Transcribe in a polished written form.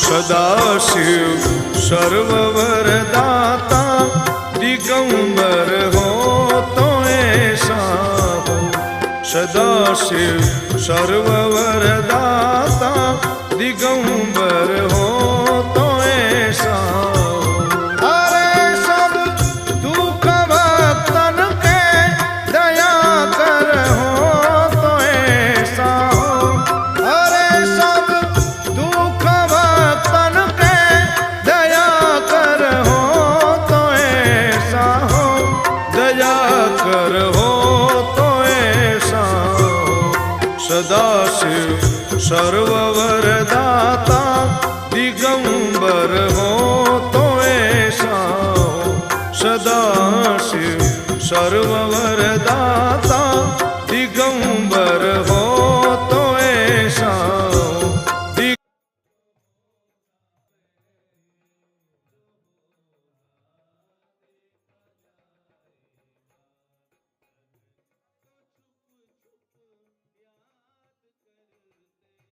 सदाशिव सर्ववरदाता दिगंबर हो तो ऐसा हो। सदाशिव सर्ववरदाता दिगंबर हो तो ऐसा हो। अरे सब दुख भक्तन के दया कर हो तो ऐसा हो। अरे सब दुख भक्तन के दया कर हो तो ऐसा हो। दया कर हो तो ऐसा हो। सदाशिव सर्ववरदाता दिगंबर हो तो ऐसा हो। सदाशिव सर्ववरदाता